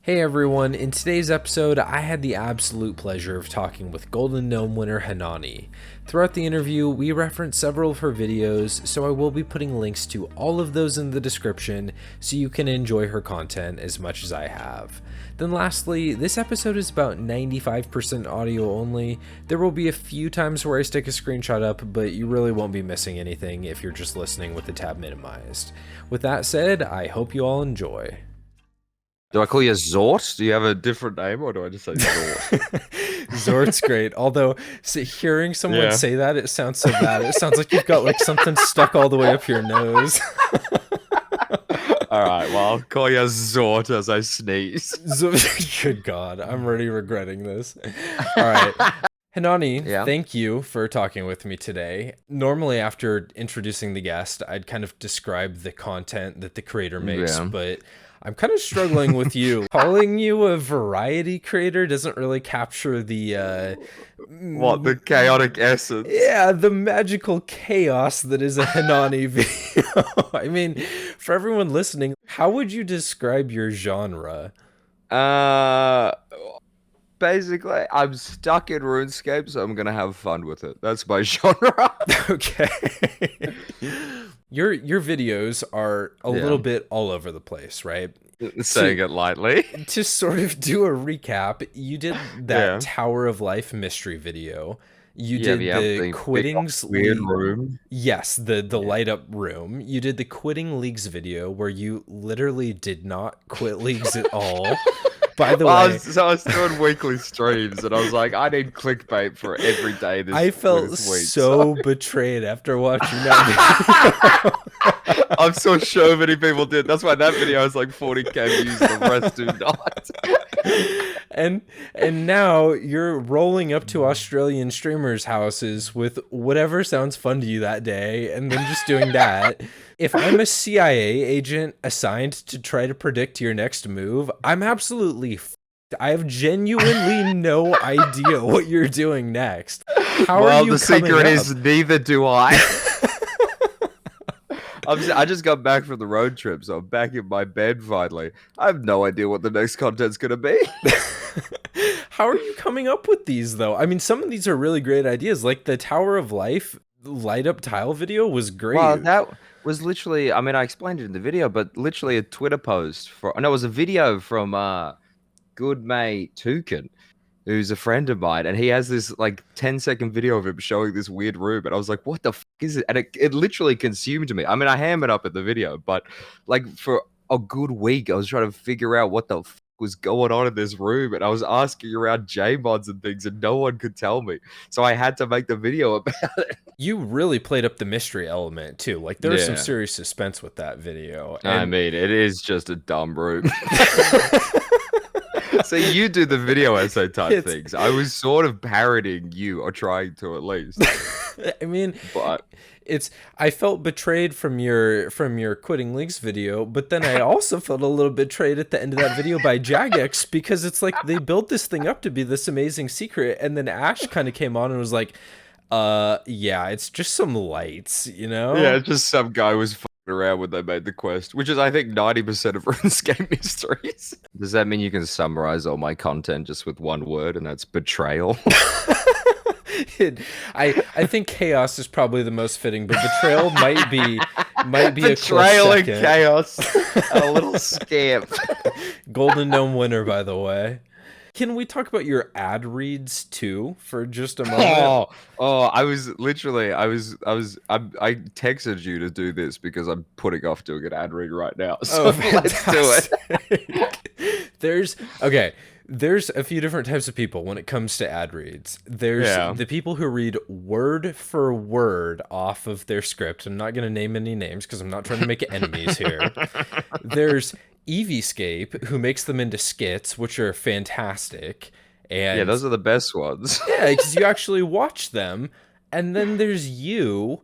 Hey everyone, in today's episode, I had the absolute pleasure of talking with Golden Gnome winner Hanani. Throughout the interview, we referenced several of her videos, so I will be putting links to all of those in the description so you can enjoy her content as much as I have. Then lastly, this episode is about 95% audio only. There will be a few times where I stick a screenshot up, but you really won't be missing anything if you're just listening with the tab minimized. With that said, I hope you all enjoy. Do I call you Zorte? Do you have a different name, or do I just say Zorte? Zort's great. Although hearing someone Yeah. say that, it sounds so bad. It sounds like you've got like something stuck all the way up your nose. All right, well, I'll call you Zorte as I sneeze. Good God, I'm already regretting this. All right. Hanani, Yeah. thank you for talking with me today. Normally, after introducing the guest, I'd kind of describe the content that the creator makes, Yeah. but I'm kind of struggling with you. Calling you a variety creator doesn't really capture the What, the chaotic essence? yeah, the magical chaos that is a Hanani video. I mean, for everyone listening, how would you describe your genre? Uh, Basically, I'm stuck in RuneScape, so I'm gonna have fun with it. That's my genre. Okay. Your videos are a little bit all over the place, right? Saying it lightly. To sort of do a recap, you did that Tower of Life mystery video. You did the Quittings weird room. Yes, the light up room. You did the quitting leagues video where you literally did not quit leagues at all. By the way, I was doing weekly streams, and I was like, I need clickbait for every day this I felt this week. so betrayed after watching that video. I'm so many people did. That's why that video has like 40k views, the rest do not. And now you're rolling up to Australian streamers' houses with whatever sounds fun to you that day, and then just doing that. If I'm a CIA agent assigned to try to predict your next move, I'm absolutely I have genuinely no idea what you're doing next. How are you the secret is neither do I. I just got back from the road trip, so I'm back in my bed finally. I have no idea what the next content's gonna be. How are you coming up with these, though? I mean, some of these are really great ideas, like the Tower of Life light up tile video was great. Well, that was literally, I mean, I explained it in the video, but literally a Twitter post no, it was a video from good mate Toucan, who's a friend of mine, and he has this like 10-second video of him showing this weird room, and I was like, what the fuck is it? And it literally consumed me. I mean, I hammered up at the video, but like for a good week, I was trying to figure out what the fuck was going on in this room, and I was asking around J-mods and things, and no one could tell me. So I had to make the video about it. You really played up the mystery element too. Like there was some serious suspense with that video. And I mean, it is just a dumb room. So you do the video essay type things. I was sort of parodying you, or trying to at least. I mean, but I felt betrayed from your quitting leagues video, but then I also felt a little betrayed at the end of that video by Jagex, because it's like they built this thing up to be this amazing secret, and then Ash kind of came on and was like, yeah, it's just some lights, you know? Yeah, it's just some guy was fucking around when they made the quest, which is, I think, 90% of RuneScape mysteries. Does that mean you can summarize all my content just with one word, and that's betrayal? I think chaos is probably the most fitting, but betrayal might be betrayal a close and chaos. A little scamp. Golden Gnome winner, by the way. Can we talk about your ad reads too for just a moment? I texted you to do this because I'm putting off doing an ad read right now. So let's do it. There's a few different types of people when it comes to ad reads. There's the people who read word for word off of their script. I'm not going to name any names because I'm not trying to make enemies here. There's RuneScape, who makes them into skits, which are fantastic. And yeah, those are the best ones. Yeah, because you actually watch them. And then there's you,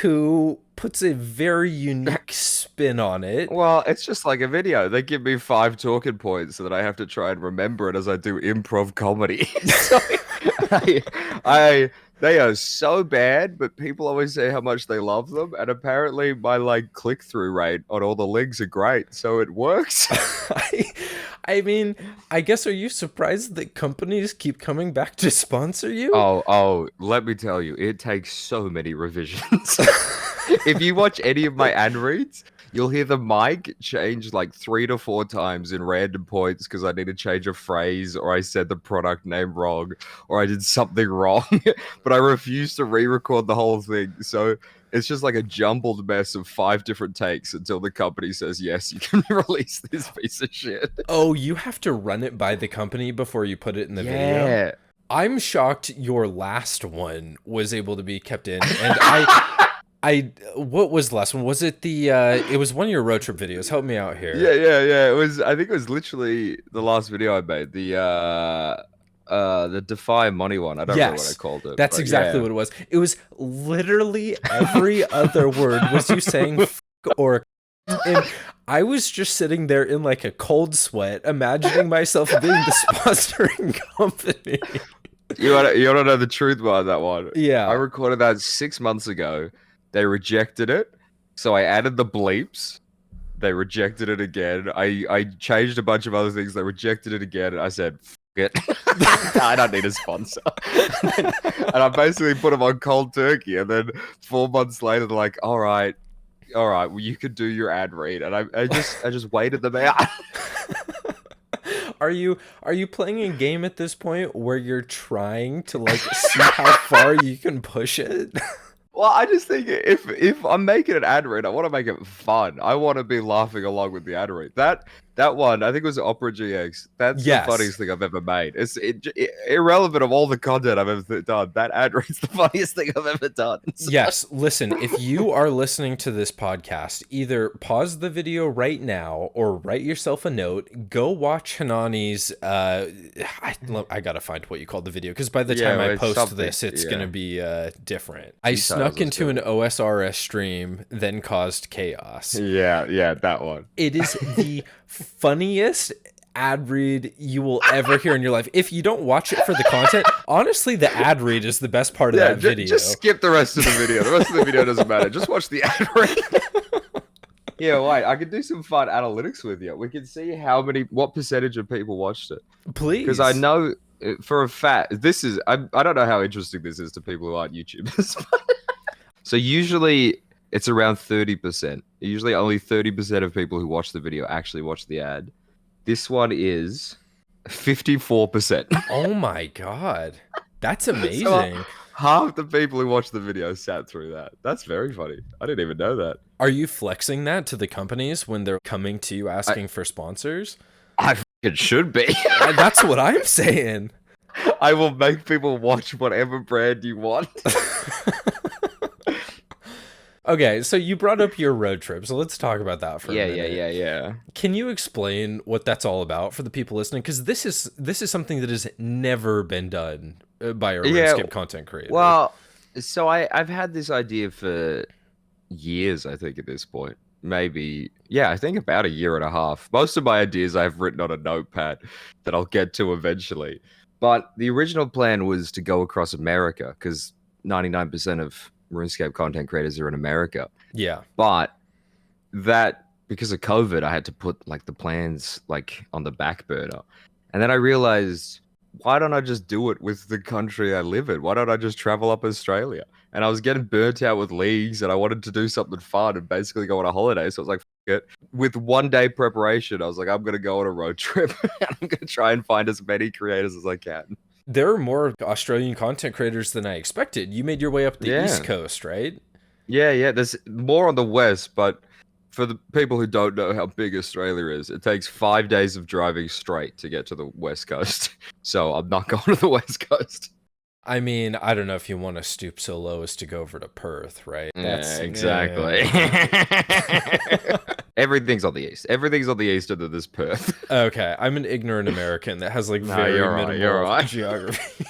who puts a very unique spin on it. Well, it's just like a video. They give me 5 talking points so that I have to try and remember it as I do improv comedy. So they are so bad, but people always say how much they love them, and apparently my like click-through rate on all the links are great, so it works. I mean, I guess, are you surprised that companies keep coming back to sponsor you? Oh, let me tell you, it takes so many revisions. If you watch any of my ad reads, you'll hear the mic change like 3 to 4 times in random points because I need to change a phrase or I said the product name wrong or I did something wrong, but I refuse to re-record the whole thing. So it's just like a jumbled mess of 5 different takes until the company says, yes, you can release this piece of shit. Oh, you have to run it by the company before you put it in the video? Yeah. I'm shocked your last one was able to be kept in. And I what was the last one? Was it the it was one of your road trip videos. Help me out Yeah, here. yeah, yeah. It was. I think it was literally the last video I made. The Defy Money one. I don't remember what I Yes. called it, That's but exactly yeah. what it was. It was literally every other word was you saying f or and I was just sitting there in like a cold sweat, imagining myself being the sponsoring company. You wanna know the truth behind that one? I Yeah. recorded that 6 months ago. They rejected it, so I added the bleeps. They rejected it again. I changed a bunch of other things. They rejected it again. And I said, F it. I don't need a sponsor. And I basically put them on cold turkey. And then 4 months later, they're like, all right, well, you could do your ad read. And I just waited them out. Are you playing a game at this point where you're trying to like see how far you can push it? Well, I just think if I'm making an ad read, I want to make it fun. I want to be laughing along with the ad read. That one, I think it was Opera GX. That's the Yes. funniest thing I've ever made. Irrelevant of all the content I've ever done. That ad read's the funniest thing I've ever done. So- Yes, listen, if you are listening to this podcast, either pause the video right now or write yourself a note. Go watch Hanani's. I gotta find what you called the video because by the time yeah, I it's post something. this, it's gonna Yeah, be different. I details snuck are into still. an OSRS stream, then caused chaos. Yeah, yeah, that one. It is the funniest ad read you will ever hear in your life. If you don't watch it for the content, honestly, the ad read is the best part of Yeah, that just video. skip the rest of the video. The rest of the video doesn't matter. Just watch the ad read. Yeah, wait, I could do some fun analytics with you. We can see what percentage of people watched it. Because I Please. know for a fact, I don't know how interesting this is to people who aren't YouTubers. So usually it's around 30%. Usually only 30% of people who watch the video actually watch the ad. This one is 54%. Oh my god. That's So amazing. half the people who watched the video sat through that. That's very funny. I didn't even know that. Are you flexing that to the companies when they're coming to you I asking for sponsors? I it should be. That's what I'm saying. I will make people watch whatever brand you want. Okay, so you brought up your road trip, so let's talk about that for a Yeah, yeah, minute. yeah, yeah. Can you explain what that's all about for the people listening? Because this is something that has never been done by a Yeah, RuneScape content creator. well, so I've had this idea for years, I think at this point. Maybe, yeah, I think about a year and a half. Most of my ideas I've written on a notepad that I'll get to eventually. But the original plan was to go across America because 99% of RuneScape content creators are in America. Yeah. But that because of COVID, I had to put like the plans like on the back burner. And then I realized, why don't I just do it with the country I live in? Why don't I just travel up Australia? And I was getting burnt out with leagues and I wanted to do something fun and basically go on a holiday. So I was like, F it. With 1 day preparation, I was like, I'm going to go on a road trip and I'm going to try and find as many creators as I can. There are more Australian content creators than I expected. You made your way up the East Yeah. Coast, right? Yeah, yeah. There's more on the west, but for the people who don't know how big Australia is, it takes 5 days of driving straight to get to the west coast. So I'm not going to the west coast. I mean, I don't know if you want to stoop so low as to go over to Perth, right? Yeah, That's exactly. Everything's on the east. Everything's on the east of this Perth. Okay. I'm an ignorant American that has like No, very you're right. You're minimal right. geography.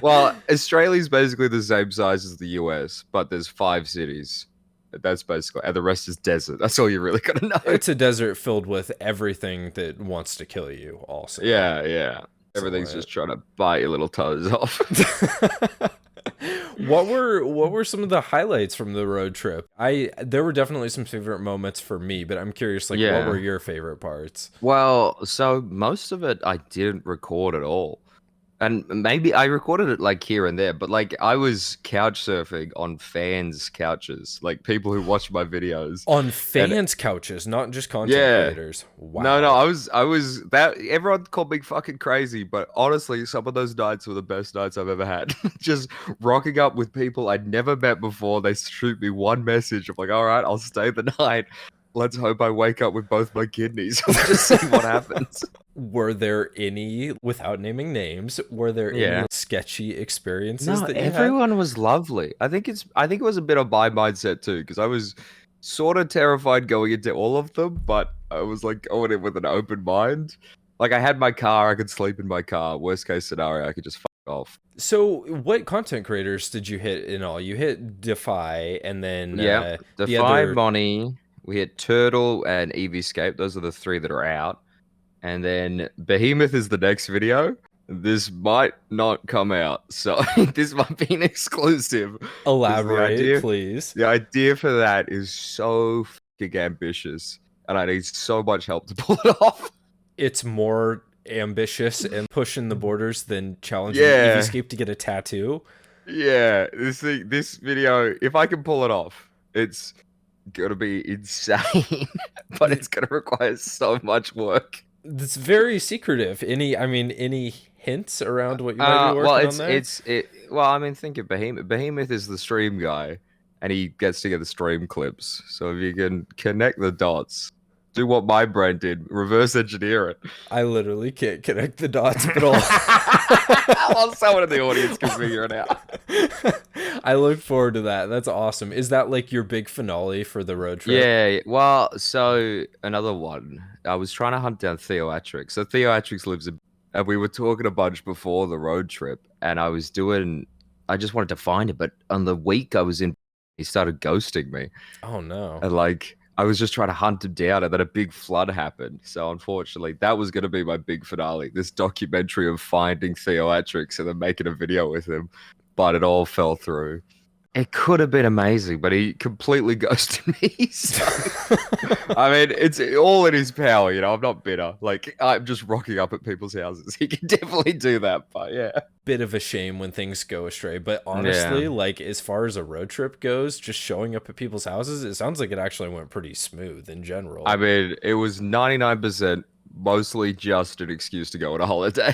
Well, Australia's basically the same size as the US, but there's 5 cities. That's basically, and the rest is desert. That's all you really gotta know. It's a desert filled with everything that wants to kill you. Also, Yeah, yeah. Everything's excellent. just trying to bite your little toes off. What were some of the highlights from the road trip? There were definitely some favorite moments for me, but I'm curious, like, what were Yeah. your favorite parts? Well, so most of it I didn't record at all. And maybe I recorded it like here and there, but like I was couch surfing on fans' couches, like people who watch my videos. On And fans' couches, not just content yeah. creators. No, Wow. I was that everyone called me fucking crazy, but honestly, some of those nights were the best nights I've ever had. Just rocking up with people I'd never met before. They shoot me one message. I'm like, all right, I'll stay the night. Let's hope I wake up with both my kidneys. We'll just see what happens. Were there any, without naming names, were there any Yeah. sketchy experiences No, that you had? everyone was lovely. I think it was a bit of my mindset too, because I was sort of terrified going into all of them, but I was like going in with an open mind. Like I had my car, I could sleep in my car. Worst case scenario, I could just fuck off. So, what content creators did you hit in all? You hit Defy, and then Yeah, the Defy other. Bonnie, we hit Turtle and RuneScape. Those are the three that are out. And then Behemoth is the next video. This might not come out, so this might be an exclusive. Because Elaborate, please. the idea for that is so fucking ambitious, and I need so much help to pull it off. It's more ambitious and pushing the borders than challenging Yeah, Eevescape to get a tattoo. yeah. This video, if I can pull it off, it's gonna be insane, but it's gonna require so much work. It's very secretive. Any hints around what you might be Well, working on there? well, I mean, think of Behemoth. Behemoth is the stream guy, and he gets together stream clips. So if you can connect the dots, do what my brain did, reverse engineer it. I literally can't connect the dots, but I'll. Well, someone in the audience can figure it out. I look forward to that. That's awesome. Is that like your big finale for the road trip? Yeah, well, so another one. I was trying to hunt down Theoatrix. So Theoatrix lives in, and we were talking a bunch before the road trip, and I just wanted to find it, but on the week I was in, he started ghosting me, Oh no. and like I was just trying to hunt him down, and then a big flood happened. So unfortunately, that was going to be my big finale, this documentary of finding Theoatrix and then making a video with him, but it all fell through. It could have been amazing, but he completely ghosted me. So, I mean, it's all in his power, you know. I'm not bitter. Like, I'm just rocking up at people's houses. He can definitely do that, but yeah. Bit of a shame when things go astray, but Yeah. honestly, like as far as a road trip goes, just showing up at people's houses, it sounds like it actually went pretty smooth in general. I mean, it was 99% mostly just an excuse to go on a holiday.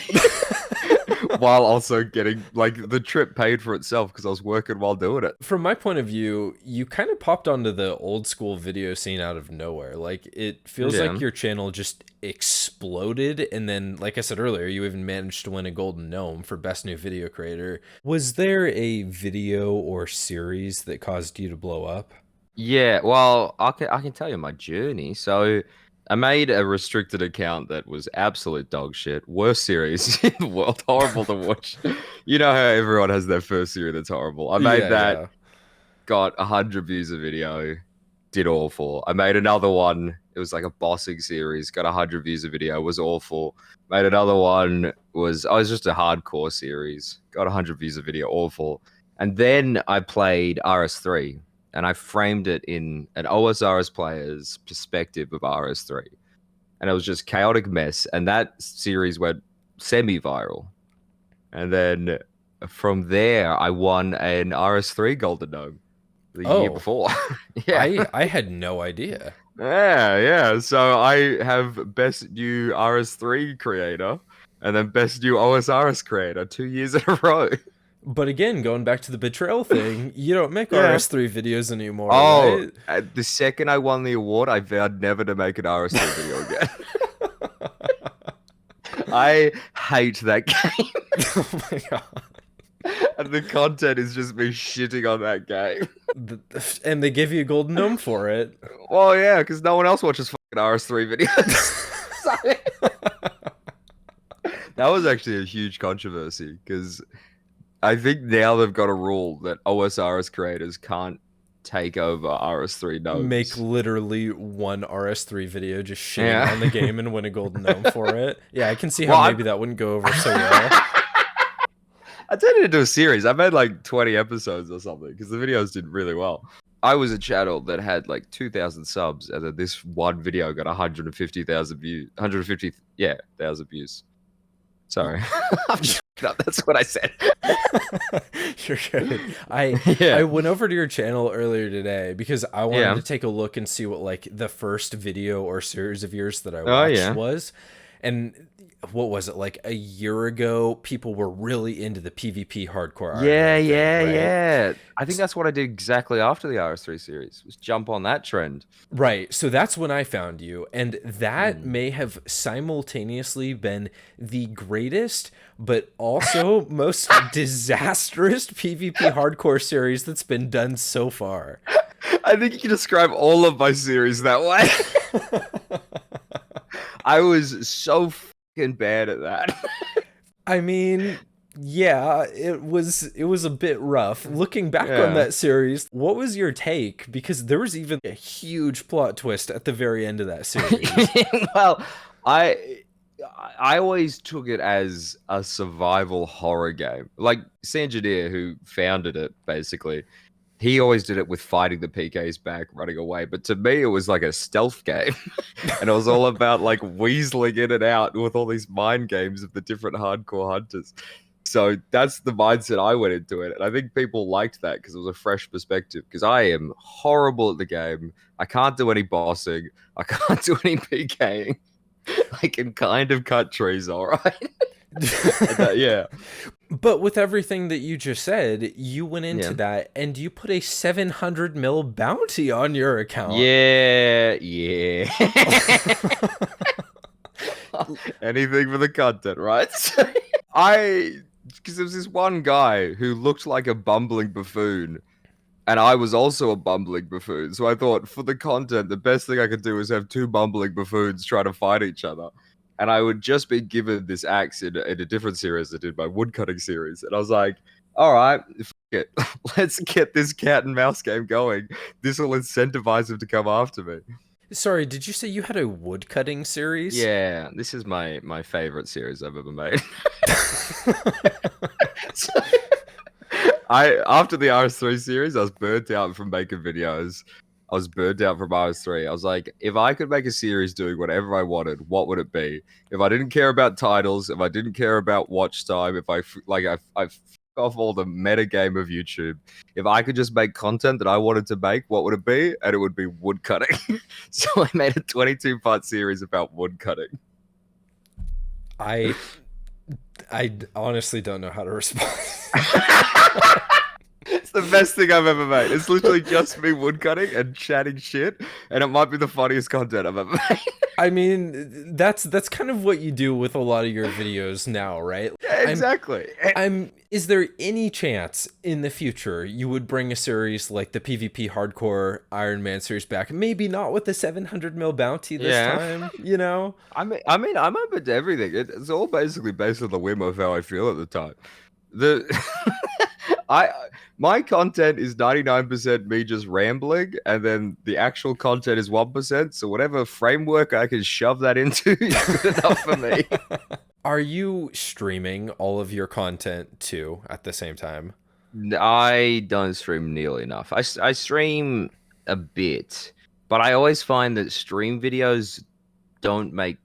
While also getting, like, the trip paid for itself because I was working while doing it. From my point of view, you kind of popped onto the old school video scene out of nowhere. Like it feels Yeah. like your channel just exploded, and then like I said earlier, you even managed to win a golden gnome for best new video creator. Was there a video or series that caused you to blow up? Yeah, well, I can tell you my journey. So I made a restricted account that was absolute dog shit. Worst series in the world, horrible to watch. You know how everyone has their first series that's horrible. I made Yeah, that, yeah. got 100 views a video, did awful. I made another one. It was like a bossing series, got 100 views a video, was awful. Made another one, was just a hardcore series, got 100 views a video, awful. And then I played RS3 and I framed it in an OSRS player's perspective of RS3. And it was just chaotic mess. And that series went semi-viral. And then from there, I won an RS3 Golden Gnome the year Oh, before. Yeah. I had no idea. Yeah, yeah. So I have best new RS3 creator and then best new OSRS creator 2 years in a row. But again, going back to the betrayal thing, you don't make Yeah. RS3 videos anymore, Oh, right? the second I won the award, I vowed never to make an RS3 video again. I hate that game. Oh my god. And the content is just me shitting on that game. And they give you a golden gnome for it. Well, yeah, because no one else watches fucking RS3 videos. So- that was actually a huge controversy because I think now they've got a rule that OSRS creators can't take over RS3 nodes. Make literally one RS3 video just shitting Yeah. on the game and win a golden gnome for it. Yeah, I can see how Well, maybe that wouldn't go over so well. I turned it into a series. I made like 20 episodes or something because the videos did really well. I was a channel that had like 2,000 subs, and then this one video got 150,000 views. 150, yeah, thousand views. Sorry, I'm just up. That's what I said. You're good. I Yeah, went over to your channel earlier today because I wanted yeah. to take a look and see what like the first video or series of yours that I Oh watched yeah. was. And what was it, like a year ago people were really into the PvP hardcore Iron Yeah, Man thing, yeah, right? yeah. I think that's what I did exactly after the RS3 series. Was jump on that trend. Right. So that's when I found you. And that Hmm. may have simultaneously been the greatest, but also most disastrous PvP hardcore series that's been done so far. I think you can describe all of my series that way. I was so fucking bad at that. I mean, yeah, it was a bit rough. Looking back on Yeah. that series, what was your take? Because there was even a huge plot twist at the very end of that series. Well, I I always took it as a survival horror game. Like Sangineer, who founded it, basically, he always did it with fighting the PKs back, running away. But to me, it was like a stealth game, and it was all about like weaseling in and out with all these mind games of the different hardcore hunters. So that's the mindset I went into it, and I think people liked that because it was a fresh perspective. Because I am horrible at the game. I can't do any bossing. I can't do any PKing. I can kind of cut trees, all right. Yeah, But with everything that you just said, you went into yeah, that and you put a 700 mil bounty on your account. yeah, yeah. Anything for the content, right? I because there was this one guy who looked like a bumbling buffoon, and I was also a bumbling buffoon. So I thought, for the content, the best thing I could do is have two bumbling buffoons try to fight each other. And I would just be given this axe in a different series. I did my woodcutting series, and I was like, "All right, f it, let's get this cat and mouse game going. This will incentivize him to come after me." Sorry, did you say you had a woodcutting series? Yeah, this is my favorite series I've ever made. So, I after the RS3 series, I was burnt out from making videos. I was burnt out from RS3. I was like, if I could make a series doing whatever I wanted, what would it be? If I didn't care about titles, if I didn't care about watch time, if I off all the meta game of YouTube, if I could just make content that I wanted to make, what would it be? And it would be woodcutting. So I made a 22-part series about woodcutting. I I honestly don't know how to respond. It's the best thing I've ever made. It's literally just me woodcutting and chatting shit, and it might be the funniest content I've ever made. I mean, that's kind of what you do with a lot of your videos now, right? Yeah, I'm exactly. is there any chance in the future you would bring a series like the PvP Hardcore Iron Man series back? Maybe not with the 700 mil bounty this Yeah. time, you know? I mean, I'm open to everything. It's all basically based on the whim of how I feel at the time. The I my content is 99% me just rambling, and then the actual content is 1%. So whatever framework I can shove that into is good enough for me. Are you streaming all of your content too at the same time? I don't stream nearly enough. I stream a bit, but I always find that stream videos don't make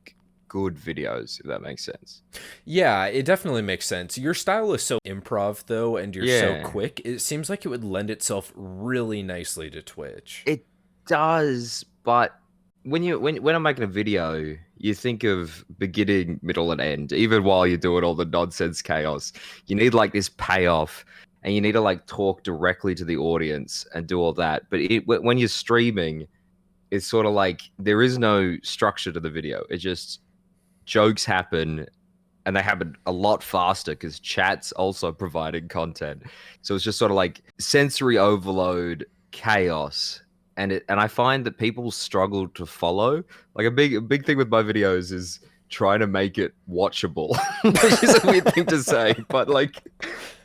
good videos, if that makes sense. Yeah, it definitely makes sense. Your style is so improv though, and you're so Yeah, quick. It seems like it would lend itself really nicely to Twitch. it does, but when I'm making a video, you think of beginning, middle, and end, even while you're doing all the nonsense chaos. You need like this payoff, and you need to like talk directly to the audience and do all that. But when you're streaming, it's sort of like there is no structure to the video. It just jokes happen, and they happen a lot faster because chat's also providing content. So it's just sort of like sensory overload, chaos, and I find that people struggle to follow. Like a big thing with my videos is trying to make it watchable, which is a weird thing to say, but like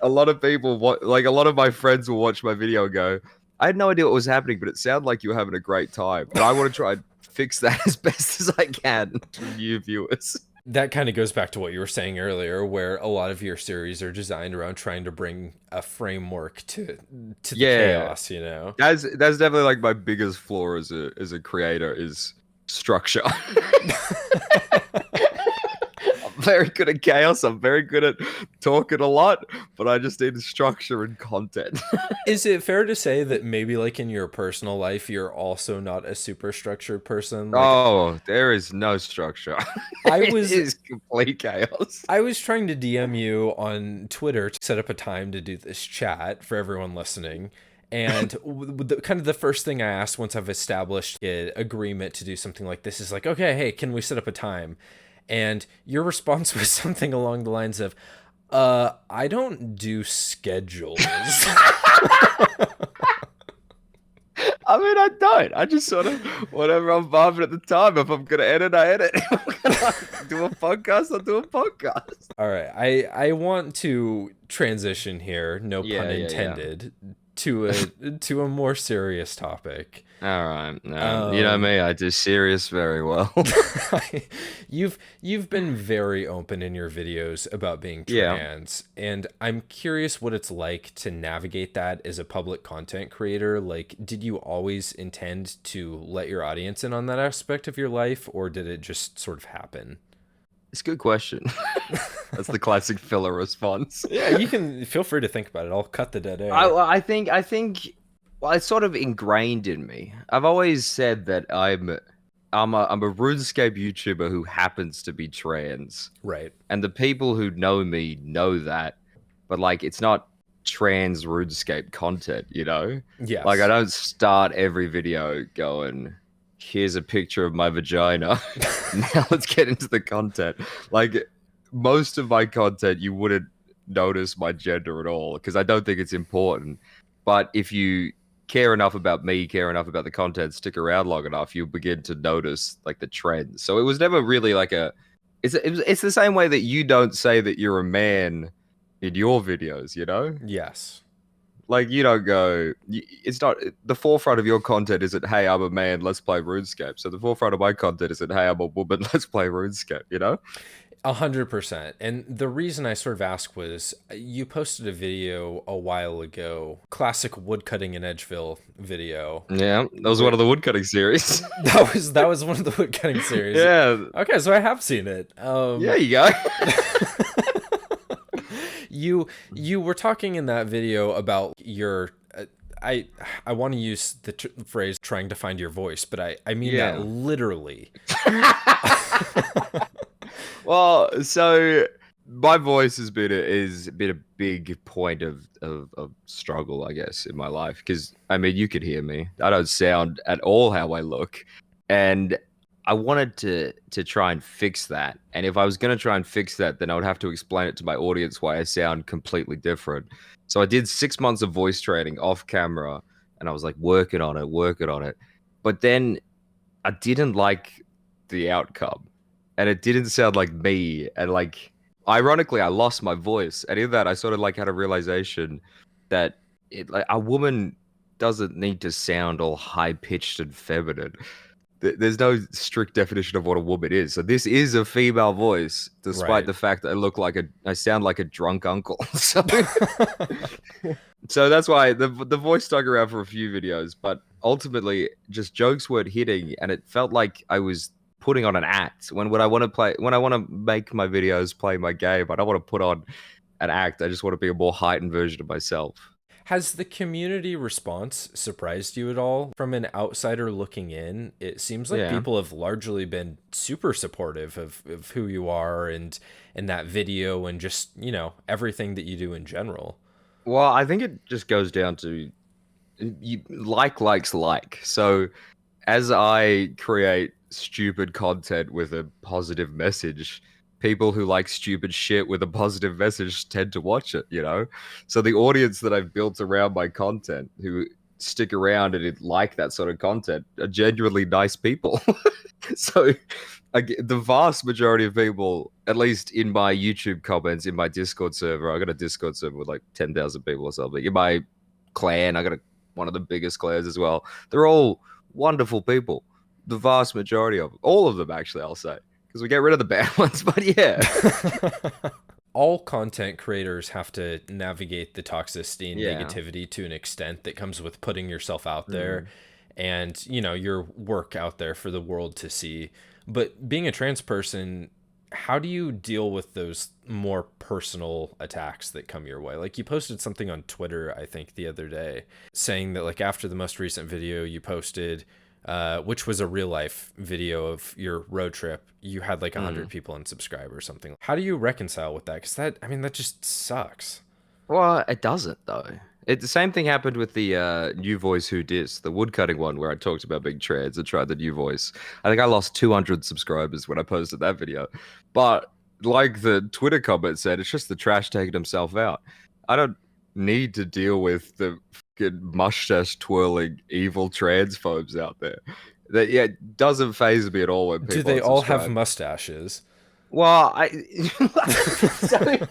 a lot of people, like a lot of my friends will watch my video and go, "I had no idea what was happening, but it sounded like you were having a great time," and I want to try and fix that as best as I can for new viewers. That kind of goes back to what you were saying earlier, where a lot of your series are designed around trying to bring a framework to the Yeah, chaos, you know? that's definitely like my biggest flaw as a creator is structure. I'm very good at chaos. I'm very good at talking a lot, but I just need structure and content. Is it fair to say that maybe like in your personal life, you're also not a super structured person? Like Oh, there is no structure. I It was is complete chaos. I was trying to DM you on Twitter to set up a time to do this chat for everyone listening. And kind of the first thing I asked once I've established an agreement to do something like this is like, okay, hey, can we set up a time? And your response was something along the lines of, I don't do schedules. I mean, I don't. I just sort of whatever I'm vibing at the time. If I'm gonna edit, I edit. If I'm gonna do a podcast, I'll do a podcast. All right, I want to transition here, no pun Yeah. intended, to a more serious topic. All right. No, you know me. I do serious very well. You've been very open in your videos about being Yeah. trans, and I'm curious what it's like to navigate that as a public content creator. Like, did you always intend to let your audience in on that aspect of your life, or did it just sort of happen? It's a good question. That's the classic filler response. Yeah, you can feel free to think about it. I'll cut the dead I air. well, I think well, it's sort of ingrained in me. I've always said that I'm a RuneScape YouTuber who happens to be trans, Right. and the people who know me know that, but like it's not trans RuneScape content, you know? Like I Yes. don't start every video going, "Here's a picture of my vagina." Now let's get into the content. Like most of my content, you wouldn't notice my gender at all because I don't think it's important. But if you care enough about me, care enough about the content, stick around long enough, you'll begin to notice like the trends. So it was never really like a. It's the same way that you don't say that you're a man in your videos, you know? Yes. Like you don't go. It's not the forefront of your content. Isn't hey, I'm a man. Let's play RuneScape. So the forefront of my content isn't hey, I'm a woman. Let's play RuneScape. You know? 100%. And the reason I sort of asked was you posted a video a while ago, classic woodcutting in Edgeville video. Yeah, that was one of the woodcutting series. That was one of the woodcutting series. Yeah, Okay, so I have seen it. yeah, you go. You were talking in that video about your I want to use the phrase trying to find your voice, but I mean that Yeah. literally. Well, so my voice has been a big point of struggle, I guess, in my life. Because I mean, you could hear me. I don't sound at all how I look, and I wanted to try and fix that. And if I was gonna try and fix that, then I would have to explain it to my audience why I sound completely different. So I did 6 months of voice training off camera, and I was like working on it. But then I didn't like the outcome, and it didn't sound like me. And like, ironically, I lost my voice, and in that, I sort of like had a realization that like a woman doesn't need to sound all high pitched and feminine. There's no strict definition of what a woman is. So this is a female voice, despite Right. the fact that I sound like a drunk uncle. So that's why the voice stuck around for a few videos, but ultimately just jokes weren't hitting, and it felt like I was putting on an act. When I want to play, when I want to make my videos, play my game, I don't want to put on an act. I just want to be a more heightened version of myself. Has the community response surprised you at all? From an outsider looking in, it seems like Yeah. people have largely been super supportive of who you are and that video and just, everything that you do in general. Well, I think it just goes down to likes like. So as I create stupid content with a positive message, people who like stupid shit with a positive message tend to watch it, you know? So the audience that I've built around my content who stick around and like that sort of content are genuinely nice people. So the vast majority of people, at least in my YouTube comments, in my Discord server, I got a Discord server with like 10,000 people or something. In my clan, I got one of the biggest clans as well. They're all wonderful people. The vast majority of them, all of them, actually, I'll say, because we get rid of the bad ones. But yeah, All content creators have to navigate the toxicity and yeah. negativity to an extent that comes with putting yourself out there Mm. and, your work out there for the world to see. But being a trans person, how do you deal with those more personal attacks that come your way? Like, you posted something on Twitter, I think, the other day, saying that, like, after the most recent video you posted, which was a real life video of your road trip, you had like 100 Mm. people unsubscribe or something. How do you reconcile with that? Because that just sucks. Well, it doesn't though. The same thing happened with the new voice who dis, the woodcutting one where I talked about being trans and tried the new voice. I think I lost 200 subscribers when I posted that video. But like the Twitter comment said, it's just the trash taking himself out. I don't need to deal with the fucking mustache twirling evil transphobes out there. That yeah, it doesn't phase me at all when Do people they all have unsubscribe. mustaches? Well, I so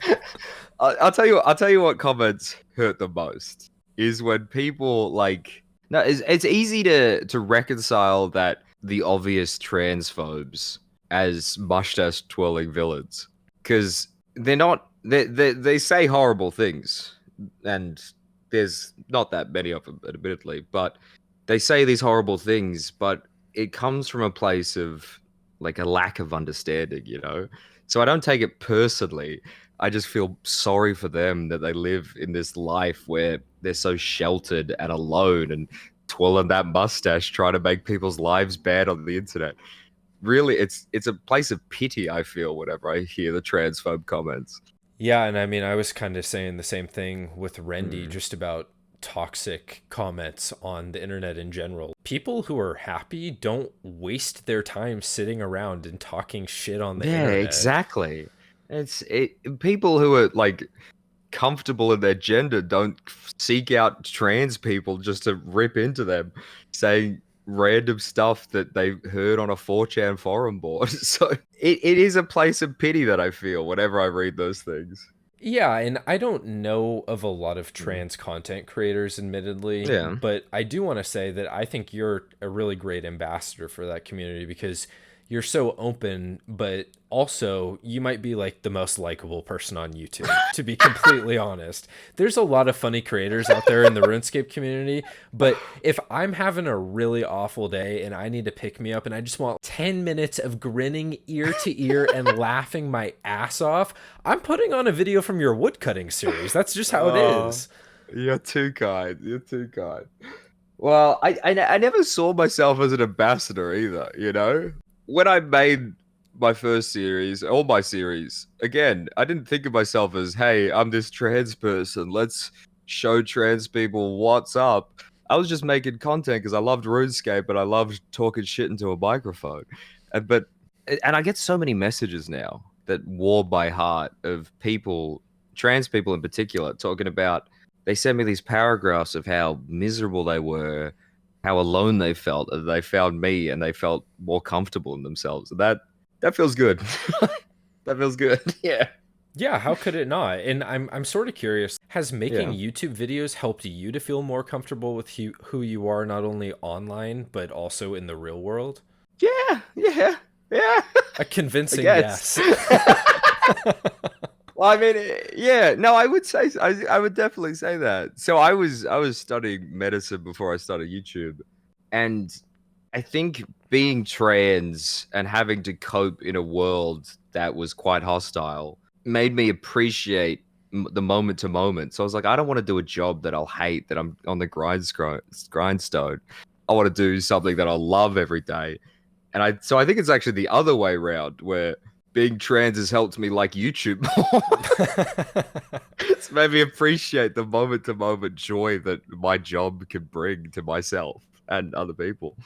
I'll tell you what comments hurt the most is when people like no, it's easy to reconcile that the obvious transphobes as mustache twirling villains because they're not they say horrible things and there's not that many of them admittedly, but they say these horrible things, but it comes from a place of like a lack of understanding, you know? So I don't take it personally. I just feel sorry for them that they live in this life where they're so sheltered and alone and twirling that mustache trying to make people's lives bad on the internet. Really, it's a place of pity, I feel, whenever I hear the transphobe comments. Yeah, and I mean, I was kind of saying the same thing with Rendy Mm. just about toxic comments on the internet in general. People who are happy don't waste their time sitting around and talking shit on the Yeah, internet. exactly. People who are like comfortable in their gender don't seek out trans people just to rip into them, saying random stuff that they heard on a 4chan forum board. So it is a place of pity that I feel whenever I read those things. Yeah, and I don't know of a lot of Mm. trans content creators, admittedly, Yeah. but I do want to say that I think you're a really great ambassador for that community because you're so open, but also you might be like the most likable person on YouTube, to be completely honest. There's a lot of funny creators out there in the RuneScape community, but if I'm having a really awful day and I need to pick me up and I just want 10 minutes of grinning ear to ear and laughing my ass off, I'm putting on a video from your woodcutting series. That's just how it Oh, is. you're too kind. You're too kind. Well, I never saw myself as an ambassador either, you know? When I made my first series, all my series, again, I didn't think of myself as, hey, I'm this trans person. Let's show trans people what's up. I was just making content because I loved RuneScape and I loved talking shit into a microphone. And I get so many messages now that warm my heart of people, trans people in particular, talking about they sent me these paragraphs of how miserable they were, how alone they felt, and they found me and they felt more comfortable in themselves. That feels good. That feels good. Yeah. Yeah, how could it not? And I'm sort of curious, has making Yeah. YouTube videos helped you to feel more comfortable with who you are not only online but also in the real world? Yeah. Yeah. Yeah. A I convincing guess. yes. Well, I mean, yeah, no, I would say I would definitely say that. So I was studying medicine before I started YouTube, and I think being trans and having to cope in a world that was quite hostile made me appreciate the moment to moment. So I was like, I don't want to do a job that I'll hate, that I'm on the grindstone. I want to do something that I'll love every day. So I think it's actually the other way around where being trans has helped me like YouTube more. It's made me appreciate the moment to moment joy that my job can bring to myself and other people.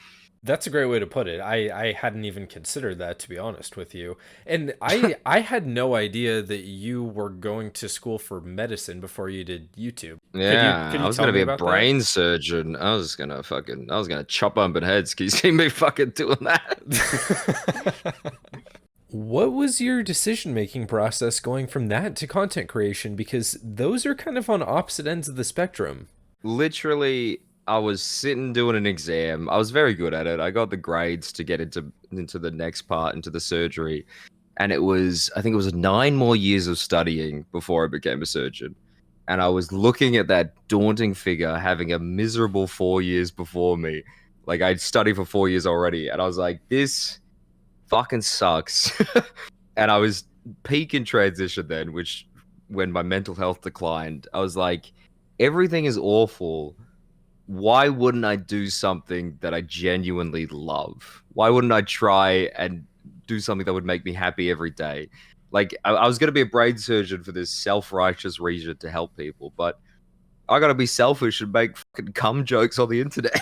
That's a great way to put it. I hadn't even considered that, to be honest with you. And I had no idea that you were going to school for medicine before you did YouTube. Could Yeah, I you was tell gonna me be a about that? brain surgeon. I was gonna chop open heads. Can you see me fucking doing that? What was your decision making process going from that to content creation? Because those are kind of on opposite ends of the spectrum. Literally, I was sitting doing an exam. I was very good at it. I got the grades to get into the next part, into the surgery. And it was, I think it was 9 more years of studying before I became a surgeon. And I was looking at that daunting figure having a miserable 4 years before me. Like I'd studied for 4 years already. And I was like, this fucking sucks. And I was peak in transition then, which when my mental health declined, I was like, everything is awful. Why wouldn't I do something that I genuinely love? Why wouldn't I try and do something that would make me happy every day? Like I was gonna be a brain surgeon for this self-righteous reason to help people, but I gotta be selfish and make fucking cum jokes on the internet.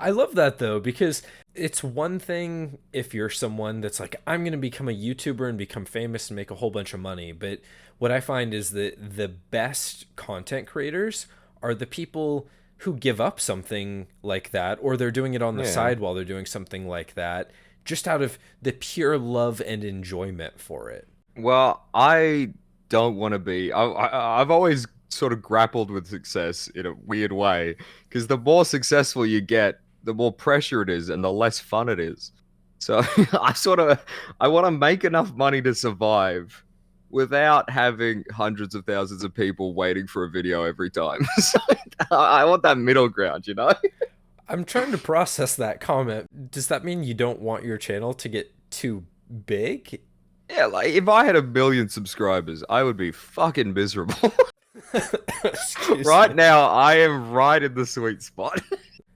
I love that though, because it's one thing if you're someone that's like, I'm going to become a YouTuber and become famous and make a whole bunch of money. But what I find is that the best content creators are the people who give up something like that, or they're doing it on the Yeah. side while they're doing something like that, just out of the pure love and enjoyment for it. Well, I don't want to be. I've always sort of grappled with success in a weird way because the more successful you get, the more pressure it is and the less fun it is. So I want to make enough money to survive without having hundreds of thousands of people waiting for a video every time. So I want that middle ground, you know? I'm trying to process that comment. Does that mean you don't want your channel to get too big? Yeah, like if I had 1 million subscribers, I would be fucking miserable. Excuse me. Right now, I am right in the sweet spot.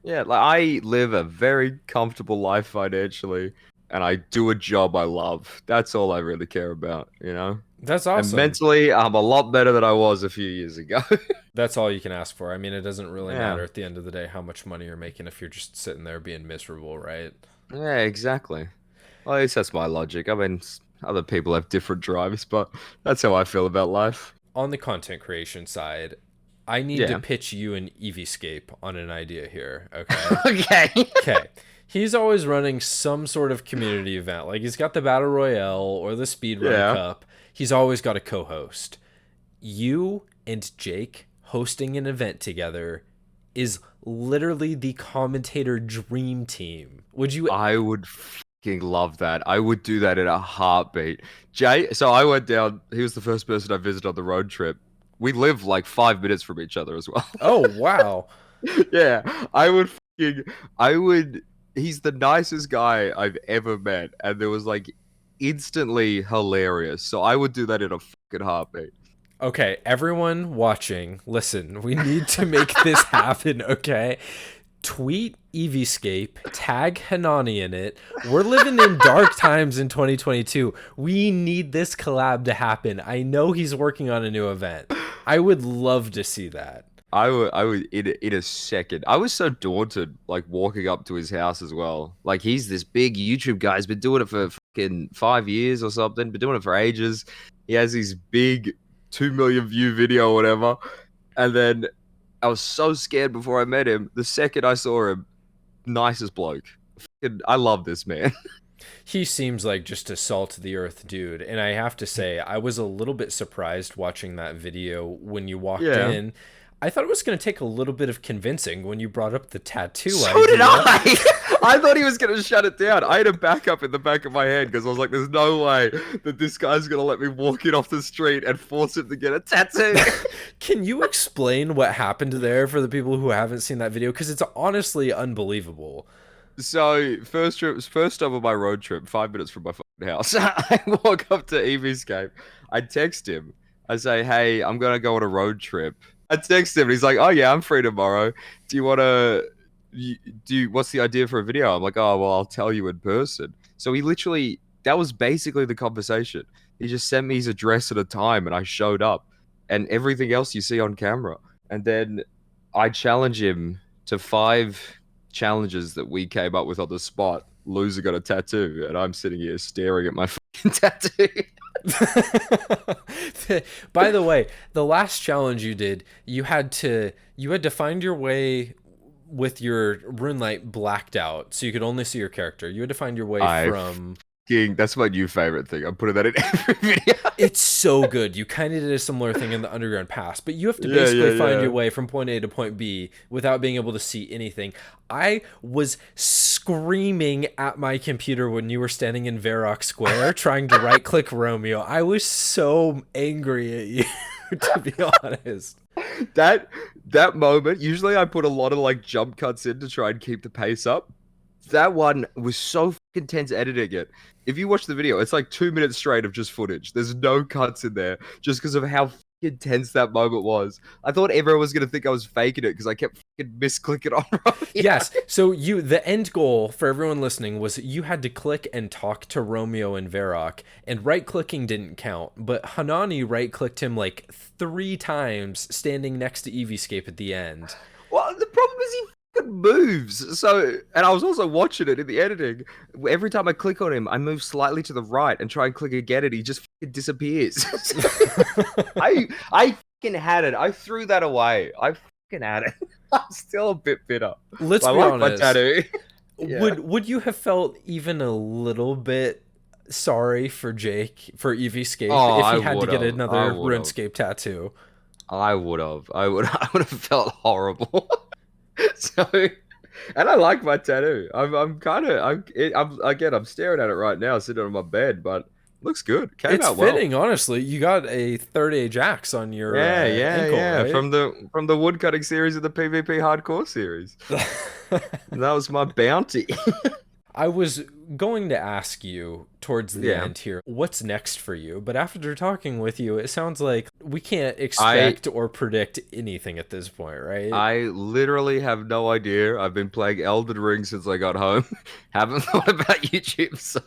Yeah, like I live a very comfortable life financially, and I do a job I love. That's all I really care about, you know? That's And awesome. mentally, I'm a lot better than I was a few years ago. That's all you can ask for. I mean, it doesn't really Yeah, matter at the end of the day how much money you're making if you're just sitting there being miserable, right? yeah, exactly. Well, at least that's my logic. I mean, other people have different drives, but that's how I feel about life. On the content creation side, I need to Yeah. pitch you an EVscape on an idea here, okay? Okay. Okay. He's always running some sort of community event. Like he's got the Battle Royale or the Speedrun Yeah. Cup. He's always got a co host. You and Jake hosting an event together is literally the commentator dream team. Would you? I would fucking love that. I would do that in a heartbeat. Jay, so I went down, he was the first person I visited on the road trip. We live like 5 minutes from each other as well. Oh, wow. Yeah, I would fucking, I would, he's the nicest guy I've ever met. And there was like instantly hilarious. So I would do that in a fucking heartbeat. Okay, everyone watching, listen, we need to make this happen, okay? Tweet Eevescape, tag Hanani in it. We're living in dark times in 2022. We need this collab to happen. I know he's working on a new event. I would love to see that. I would in a second. I was so daunted, like walking up to his house as well. Like he's this big YouTube guy. He's been doing it for fucking 5 years or something. Been doing it for ages. He has his big 2 million view video or whatever. And then I was so scared before I met him. The second I saw him, nicest bloke. I love this man. He seems like just a salt of the earth dude. And I have to say, I was a little bit surprised watching that video when you walked Yeah. in. I thought it was going to take a little bit of convincing when you brought up the tattoo So idea. did I. I thought he was going to shut it down. I had a backup in the back of my head because I was like, there's no way that this guy's going to let me walk in off the street and force him to get a tattoo. Can you explain what happened there for the people who haven't seen that video? Because it's honestly unbelievable. So, first stop of my road trip, 5 minutes from my fucking house. I walk up to Eevescape. I text him. I say, hey, I'm going to go on a road trip. I text him and he's like, oh yeah, I'm free tomorrow. Do you want to what's the idea for a video? I'm like, oh well, I'll tell you in person. So he literally, that was basically the conversation. He just sent me his address at a time and I showed up and everything else you see on camera. And then I challenge him to 5 challenges that we came up with on the spot. Loser got a tattoo and I'm sitting here staring at my fucking tattoo. By the way, the last challenge you did, you had to find your way with your rune light blacked out, so you could only see your character. You had to find your way I from. That's my new favorite thing. I'm putting that in every video. It's so good. You kind of did a similar thing in the underground pass, but you have to Yeah, basically yeah, find yeah. your way from point A to point B without being able to see anything. I was screaming at my computer when you were standing in Varrock Square trying to right click Romeo. I was so angry at you, to be honest. That that moment, usually I put a lot of like jump cuts in to try and keep the pace up. That one was so fucking tense editing it. If you watch the video, it's like 2 minutes straight of just footage. There's no cuts in there just because of how fucking tense that moment was. I thought everyone was gonna think I was faking it because I kept fucking misclicking on Romeo. Yes. So the end goal for everyone listening was you had to click and talk to Romeo and Varrock, and right clicking didn't count, but Hanani right clicked him like 3 times standing next to Eevescape at the end. Well, the problem is he fucking moves. So, and I was also watching it in the editing. Every time I click on him, I move slightly to the right and try and click again, and he just fucking disappears. I fucking had it. I threw that away. I fucking had it. I'm still a bit bitter. Let's I be like my honest. tattoo. Yeah. Would you have felt even a little bit sorry for Jake for Eevescape Oh, if I he had to would get have. I another would have. RuneScape tattoo? I would have. I would have felt horrible. So, and I like my tattoo. I'm kind of. I'm again. I'm staring at it right now, sitting on my bed, but looks good. Came It's out well. fitting, honestly. You got a third age axe on your Yeah, yeah, ankle, yeah. right? From the woodcutting series of the PvP hardcore series. That was my bounty. I was going to ask you towards the Yeah. end here, what's next for you? But after talking with you, it sounds like we can't I expect or predict anything at this point, right? I literally have no idea. I've been playing Elden Ring since I got home. Haven't thought about YouTube, so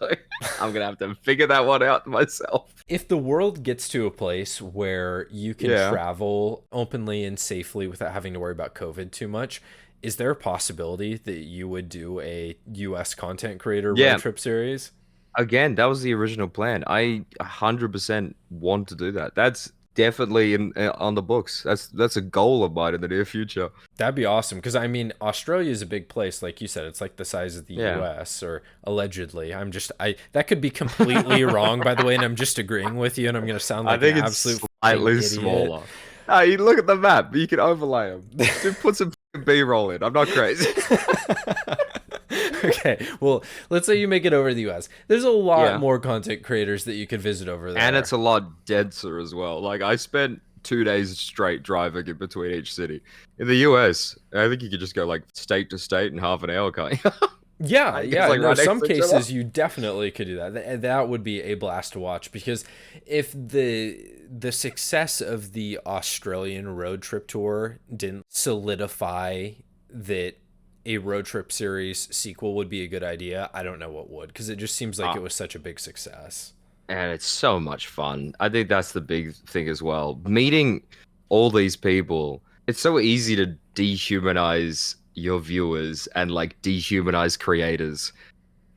I'm gonna have to figure that one out myself. If the world gets to a place where you can Yeah. travel openly and safely without having to worry about COVID too much, is there a possibility that you would do a US content creator road Yeah. trip series? Again, that was the original plan. I 100% want to do that. That's definitely in on the books. That's a goal of mine in the near future. That'd be awesome because I mean Australia is a big place, like you said. It's like the size of the Yeah. U.S. or allegedly. I that could be completely wrong, by the way, and I'm just agreeing with you, and I'm gonna sound I like think an it's absolute slightly idiot. smaller. Ah, you look at the map. You can overlay them. Dude, put some B-roll in. I'm not crazy. Okay, well, let's say you make it over to the U.S. There's a lot Yeah. more content creators that you could visit over there. And it's a lot denser as well. Like I spent 2 days straight driving in between each city. In the US, I think you could just go like state to state in half an hour, can't you? Yeah, Like, yeah. it's like No, right next some to each other. cases you definitely could do that. That would be a blast to watch because if the success of the Australian road trip tour didn't solidify that a road trip series sequel would be a good idea, I don't know what would because it just seems like Ah, it was such a big success. and it's so much fun. I think that's the big thing as well. Meeting all these people, it's so easy to dehumanize your viewers and like dehumanize creators.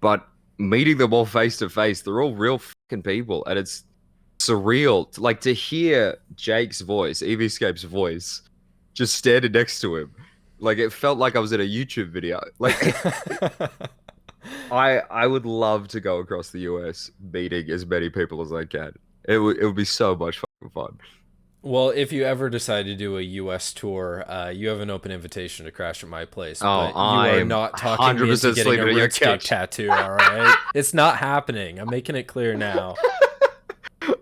But meeting them all face to face, they're all real fucking people, and it's surreal. Like to hear Jake's voice, Eevescape's voice, just standing next to him. Like it felt like I was in a YouTube video. Like I would love to go across the US meeting as many people as I can. It would be so much fucking fun. Well, if you ever decide to do a U.S. tour, you have an open invitation to crash at my place. Oh, But you are I'm not talking me into 100% getting a sleeping on your RuneScape couch. tattoo, all right? It's not happening. I'm making it clear now.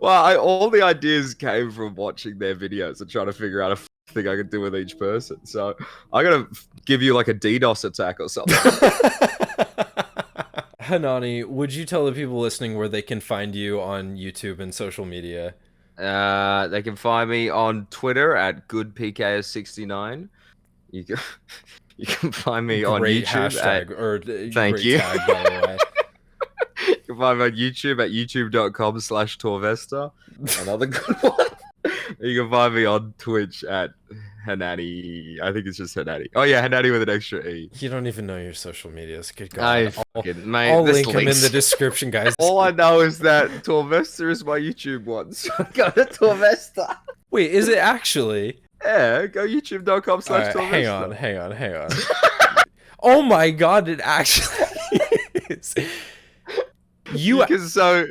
Well, all the ideas came from watching their videos and trying to figure out a thing I could do with each person. So I'm gonna give you like a DDoS attack or something. Hanani, would you tell the people listening where they can find you on YouTube and social media? They can find me on Twitter at goodpks69. You can you can find me on Great YouTube at hashtag, or thank great you. tag, by the way. You can find me on YouTube at youtube.com/Torvesta. Another good one. You can find me on Twitch at Hanani. I think it's just Hanani. Oh yeah, Hanani with an extra E. You don't even know your social medias. Good I God. fucking mate. I'll this link them in links. the description, guys. All I know is that Torvesta is my YouTube one, so go to Torvesta. Wait, is it actually? Yeah, go youtube.com/Torvesta. Alright, hang on. Oh my God, it actually is. You Because so.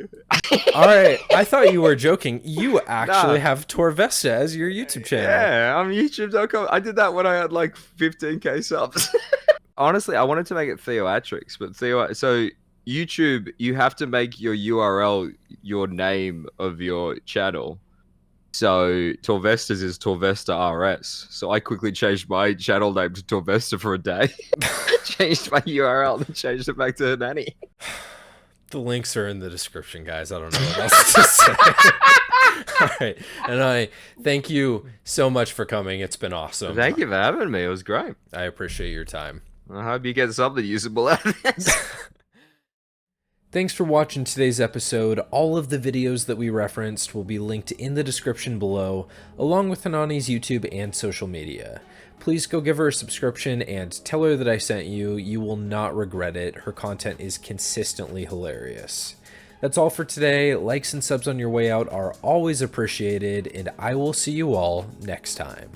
All right, I thought you were joking. You actually have Torvesta as your YouTube channel. Yeah, I'm YouTube.com. I did that when I had like 15k subs. Honestly, I wanted to make it Theoatrix, but so YouTube, you have to make your URL your name of your channel. So Torvesta's is Torvesta RS. So I quickly changed my channel name to Torvesta for a day. Changed my URL and changed it back to Nanny. The links are in the description, guys. I don't know what else to say. All right. And I thank you so much for coming. It's been awesome. Thank you for having me. It was great. I appreciate your time. I hope you get something usable out of this. Thanks for watching today's episode. All of the videos that we referenced will be linked in the description below, along with Hanani's YouTube and social media. Please go give her a subscription and tell her that I sent you. You will not regret it. Her content is consistently hilarious. That's all for today. Likes and subs on your way out are always appreciated, and I will see you all next time.